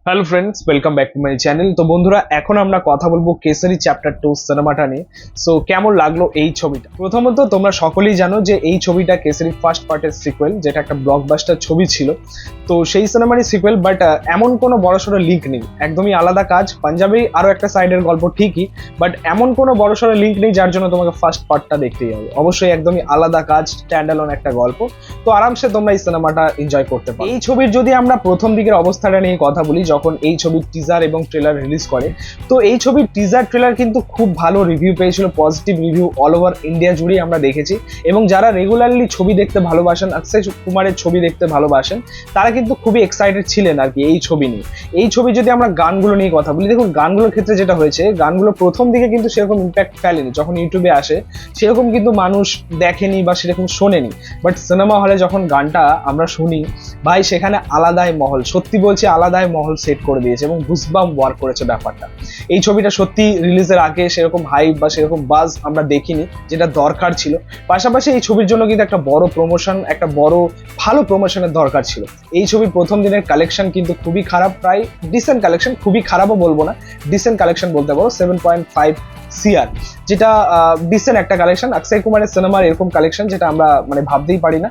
Hello friends, welcome back to my channel. তো বন্ধুরা, এখন আমরা কথা বলবো কেসারি চ্যাপ্টার 2 সিনেমাটা নিয়ে। সো কেমন লাগলো এই ছবিটা? প্রথমত তোমরা সকলেই জানো যে এই ছবিটা কেসারি ফার্স্ট পার্টের সিকুয়েল, যেটা একটা ব্লকবাস্টার ছবি ছিল। তো সেই সিনেমারই সিকুয়েল, বাট এমন কোনো বড়সড় লিঙ্ক নেই, একদমই আলাদা কাজ। পাঞ্জাবি আরো একটা সাইডের গল্প ঠিকই, বাট এমন কোনো বড়সড় লিঙ্ক নেই যার জন্য তোমাকে ফার্স্ট পার্টটা দেখতেই হবে। অবশ্যই একদমই আলাদা কাজ, স্ট্যান্ড অ্যালোন একটা গল্প। তো আরামসে তোমরা এই সিনেমাটা এনজয় করতে পারো। এই ছবির যদি আমরা প্রথম দিকের অবস্থাটা নিয়ে কথা বলি, যখন এই ছবির টিজার এবং ট্রেলার রিলিজ করে, তো এই ছবির টিজার ট্রেলার কিন্তু খুব ভালো রিভিউ পেয়েছিল, positive review all over India জুড়েই আমরা দেখেছি। এবং যারা রেগুলারলি ছবি দেখতে ভালোবাসেন, অক্ষয় কুমারের ছবি দেখতে ভালোবাসেন, তারা কিন্তু খুবই এক্সাইটেড ছিলেন আর কি এই ছবি নিয়ে। এই ছবি যদি আমরা গানগুলো নিয়ে কথা বলি, দেখুন গানগুলোর ক্ষেত্রে যেটা হয়েছে, গানগুলো প্রথম দিকে কিন্তু সেরকম ইম্প্যাক্ট ফেলেনি। যখন ইউটিউবে আসে সেরকম কিন্তু মানুষ দেখেনি বা সেরকম শোনেনি, বাট সিনেমা হলে যখন গানটা আমরা শুনি, ভাই সেখানে আলাদাই মহল, সত্যি বলছি আলাদাই মহল সেট করে দিয়েছে এবং গুজবাম্প ওয়ার্ক করেছে ব্যাপারটা। এই ছবিটা সত্যি রিলিজের আগে সেরকম হাইপ বা সেরকম বাজ আমরা দেখিনি, যেটা দরকার ছিল। পাশাপাশি এই ছবির জন্য কিন্তু একটা বড় প্রমোশন, একটা বড় ভালো প্রমোশনের দরকার ছিল। এই ছবির প্রথম দিনের কালেকশন কিন্তু খুবই খারাপ, প্রায় ডিসেন্ট কালেকশন, খুবই খারাপও বলবো না, ডিসেন্ট কালেকশন বলতে পারো, 7.5 CR, যেটা ডিসেন্ট একটা কালেকশন। অক্ষয় কুমারের সিনেমার এরকম কালেকশন যেটা আমরা মানে ভাবতেই পারি না।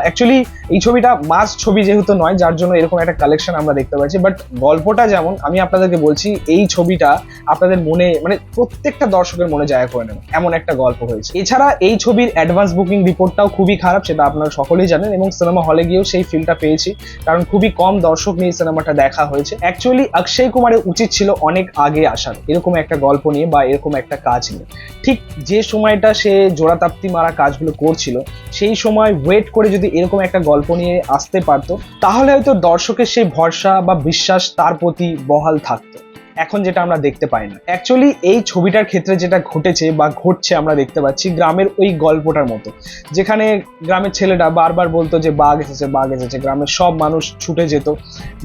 অ্যাকচুয়ালি এই ছবিটা মাস ছবি যেহেতু নয়, যার জন্য এরকম একটা কালেকশন আমরা দেখতে পাচ্ছি। বাট গল্পটা যেমন, আমি আপনাদেরকে বলছি এই ছবিটা আপনাদের মনে মানে প্রত্যেকটা দর্শকের মনে জায়গা করে নেবে এমন একটা গল্প হয়েছে। এছাড়া এই ছবির অ্যাডভান্স বুকিং রিপোর্টটাও খুবই খারাপ, সেটা আপনারা সকলেই জানেন, এবং সিনেমা হলে গিয়েও সেই ফিলটা পেয়েছি, কারণ খুবই কম দর্শক নিয়ে সিনেমাটা দেখা হয়েছে। অ্যাকচুয়ালি অক্ষয় কুমারের উচিত ছিল অনেক আগে আসার এরকম একটা গল্প নিয়ে বা এরকম একটা কাজ নিয়ে। ঠিক যে সময়টা সে জোড়াতাপ্তি মারা কাজগুলো করছিল, সেই সময় ওয়েট করে যদি এরকম একটা গল্প নিয়ে আসতে পারতো, তাহলে হয়তো দর্শকের সেই ভরসা বা বিশ্বাস তার প্রতি বহাল থাকতো। এখন যেটা আমরা দেখতে পাই না। অ্যাকচুয়ালি এই ছবিটার ক্ষেত্রে যেটা ঘটেছে বা ঘটছে আমরা দেখতে পাচ্ছি গ্রামের ওই গল্পটার মতো, যেখানে গ্রামের ছেলেটা বারবার বলতো যে বাঘ এসেছে, বাঘ এসেছে। গ্রামের সব মানুষ ছুটে যেত,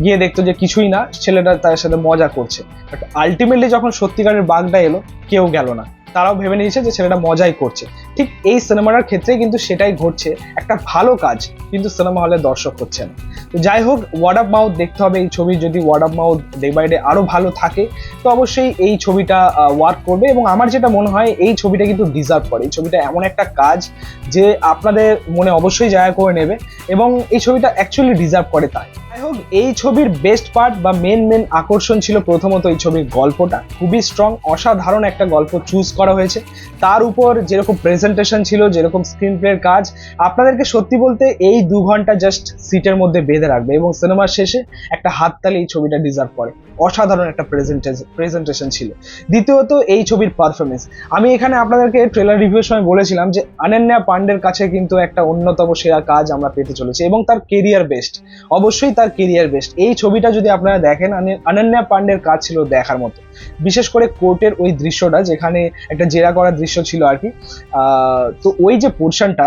গিয়ে দেখতো যে কিছুই না, ছেলেটা তার সাথে মজা করছে। বাট আলটিমেটলি যখন সত্যিকারের বাঘটা এলো, কেউ গেল না, তারাও ভেবে নিয়েছে যে ছেলেটা মজাই করছে। ঠিক এই সিনেমাটার ক্ষেত্রে কিন্তু সেটাই ঘটছে, একটা ভালো কাজ কিন্তু সিনেমা হলে দর্শক হচ্ছে না। তো যাই হোক, ওয়ার্ড অফ মাউথ দেখতে হবে এই ছবি, যদি word of mouth day by day আরো ভালো থাকে তো অবশ্যই এই ছবিটা ওয়ার্ক করবে। এবং আমার যেটা মনে হয় এই ছবিটা কিন্তু ডিজার্ভ করে। এই ছবিটা এমন একটা কাজ যে আপনাদের মনে অবশ্যই জায়গা করে নেবে, এবং এই ছবিটা অ্যাকচুয়ালি ডিজার্ভ করে তাই। যাই হোক, এই ছবির বেস্ট পার্ট বা মেন আকর্ষণ ছিল প্রথমত এই ছবির গল্পটা খুবই স্ট্রং, অসাধারণ একটা গল্প চুজ করা হয়েছে। তার উপর যেরকম প্রেজেন্টেশন ছিল, যেরকম স্ক্রিন প্লের কাজ, আপনাদেরকে সত্যি বলতে এই 2 ঘন্টা জাস্ট সিটের মধ্যে বেঁধে রাখবে, এবং সিনেমার শেষে একটা হাততালি এই ছবিটা ডিজার্ভ করে। অসাধারণ একটা প্রেজেন্টেশন ছিল। দ্বিতীয়ত এই ছবির পারফরমেন্স, আমি এখানে আপনাদেরকে ট্রেলার রিভিউর সময় বলেছিলাম যে অনন্যা পান্ডের কাছে কিন্তু একটা অন্যতম সেরা কাজ আমরা পেতে চলেছি, এবং তার কেরিয়ার বেস্ট, অবশ্যই তার কেরিয়ার বেস্ট। এই ছবিটা যদি আপনারা দেখেন, অনন্যা পান্ডের কাজ ছিল দেখার মতো। বিশেষ করে কোর্টের ওই দৃশ্যটা, যেখানে একটা জেরা করার দৃশ্য ছিল আর কি, তো ওই যে পোর্শনটা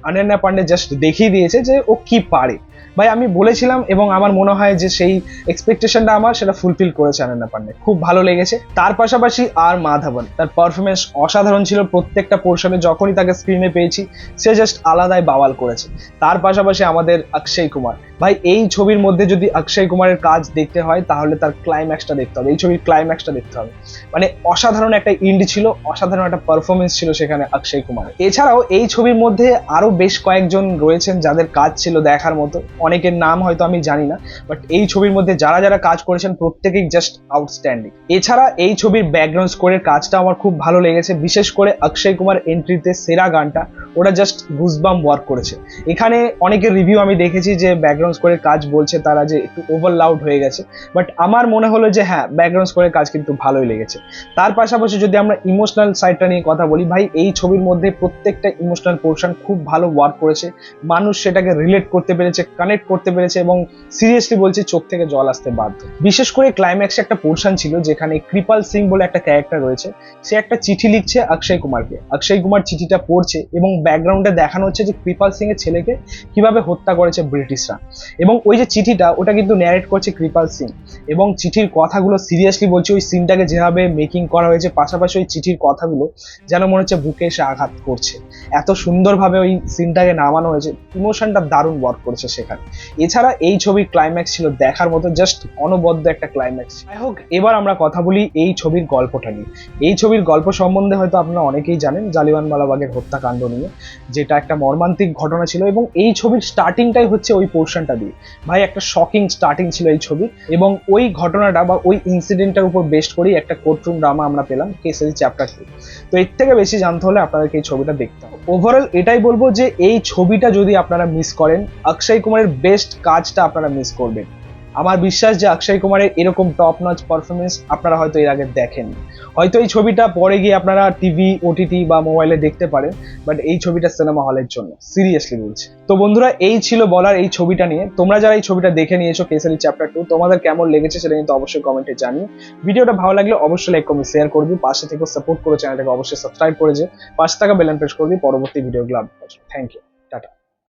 অনন্যা পান্ডে জাস্ট দেখিয়ে দিয়েছে যে ও কি পারে। ভাই আমি বলেছিলাম, এবং আমার মনে হয় যে সেই এক্সপেকটেশনটা আমার সেটা ফুলফিল করেছে অনন্যা পান্ডে, খুব ভালো লেগেছে। তার পাশাপাশি আর মাধবন, তার পারফরমেন্স অসাধারণ ছিল। প্রত্যেকটা পোর্শনে যখনই তাকে স্ক্রিনে পেয়েছি, সে জাস্ট আলাদাই বাওয়াল করেছে। তার পাশাপাশি আমাদের অক্ষয় কুমার, ভাই এই ছবির মধ্যে যদি অক্ষয় কুমারের কাজ দেখতে হয় তাহলে তার ক্লাইম্যাক্সটা দেখতে হবে, এই ছবির ক্লাইম্যাক্সটা দেখতে হবে। মানে অসাধারণ একটা ইন্ড ছিল, অসাধারণ একটা পারফরমেন্স ছিল সেখানে অক্ষয় কুমার। এছাড়াও এই ছবির মধ্যে আরো বেশ কয়েকজন রয়েছেন যাদের কাজ ছিল দেখার মতো, অনেকের নাম হয়তো আমি জানি না, বাট এই ছবির মধ্যে যারা যারা কাজ করেছেন প্রত্যেকেই জাস্ট আউটস্ট্যান্ডিং। এছাড়া এই ছবির ব্যাকগ্রাউন্ড স্কোরের কাজটা আমার খুব ভালো লেগেছে, বিশেষ করে অক্ষয় কুমার এন্ট্রিতে সেরা গানটা, ওটা জাস্ট গুজবাম্প ওয়ার্ক করেছে। এখানে অনেকের রিভিউ আমি দেখেছি যে ব্যাকগ্রাউন্ড স্কোরের কাজ বলছে তারা যে একটু ওভার লাউড হয়ে গেছে, বাট আমার মনে হলো যে হ্যাঁ, ব্যাকগ্রাউন্ড স্কোরের কাজ কিন্তু ভালোই লেগেছে। তার পাশাপাশি যদি আমরা ইমোশনাল সাইডটা নিয়ে কথা বলি, ভাই এই ছবির মধ্যে প্রত্যেকটা ইমোশনাল পোর্শন খুব ভালো ওয়ার্ক করেছে, মানুষ সেটাকে রিলেট করতে পেরেছে, কানেক্ট করতে পেরেছে, এবং সিরিয়াসলি বলছি চোখ থেকে জল আসতে বাধ্য। বিশেষ করে ক্লাইম্যাক্সে একটা পোর্শন ছিল যেখানে কৃপাল সিং বলে একটা ক্যারেক্টার রয়েছে, সে একটা চিঠি লিখছে অক্ষয় কুমারকে, অক্ষয় কুমার চিঠিটা পড়ছে এবং ব্যাকগ্রাউন্ডে দেখানো হচ্ছে যে কৃপাল সিং এর ছেলেকে কিভাবে হত্যা করেছে ব্রিটিশরা। এবং ওই যে চিঠিটা ওটা কিন্তু ন্যারেট করছে কৃপাল সিং, এবং চিঠির কথাগুলো সিরিয়াসলি বলছি, ওই সিনটাকে যেভাবে মেকিং করা হয়েছে, পাশাপাশি ওই চিঠির কথাগুলো যেন মনে হচ্ছে বুকে এসে আঘাত করছে, এত সুন্দরভাবে ওই সিনটাকে নামানো হয়েছে, ইমোশনটা দারুণ ওয়ার্ক করেছে সেখানে। এছাড়া এই ছবির ক্লাইম্যাক্স ছিল দেখার মতো, জাস্ট অনবদ্য একটা ক্লাইম্যাক্স। যাই হোক, এবার আমরা কথা বলি এই ছবির গল্পটা নিয়ে। এই ছবির গল্প সম্বন্ধে হয়তো আপনারা অনেকেই জানেন, জালিয়ানওয়ালাবাগের হত্যাকাণ্ড নিয়ে, যেটা একটা মর্মান্তিক ঘটনা ছিল, এবং এই ছবির স্টার্টিংটাই হচ্ছে ওই পোর্শনটা দিয়ে। ভাই একটা শকিং স্টার্টিং ছিল এই ছবি, এবং ওই ঘটনাটা বা ওই ইনসিডেন্টটার উপর বেস্ট করেই একটা কোর্টরুম ড্রামা আমরা পেলাম কেসারি চ্যাপ্টার 2। তো এর থেকে বেশি জানতে হলে আপনাদেরকে এই ছবিটা দেখতে হবে। ওভারঅল এটাই বলবো যে এই ছবিটা যদি আপনারা মিস করেন, অক্ষয় কুমারের বেস্ট কাজটা আপনারা মিস করবেন। আমার বিশ্বাস যে অক্ষয় কুমারের এরকম টপ নচ পারফরমেন্স আপনারা হয়তো এর আগে দেখেননি। হয়তো এই ছবিটা পরে গিয়ে আপনারা টিভি, ওটিটি বা মোবাইলে দেখতে পারেন, বাট এই ছবিটা সিনেমা হলের জন্য, সিরিয়াসলি বলছি। তো বন্ধুরা, এই ছিল বলার এই ছবিটা নিয়ে। তোমরা যারা এই ছবিটা দেখে নিয়েছো কেসারি চ্যাপ্টার 2, তোমাদের কেমন লেগেছে সেটা কিন্তু অবশ্যই কমেন্টে জানিও। ভিডিওটা ভালো লাগলে অবশ্যই লাইক, কমেন্ট, শেয়ার করবি। পাশে থেকে সাপোর্ট করে চ্যানেলটাকে অবশ্যই সাবস্ক্রাইব করে যে পাশে থাকা বেল আইকন প্রেস করবি পরবর্তী ভিডিওগুলো আপলোড। Thank you, tata.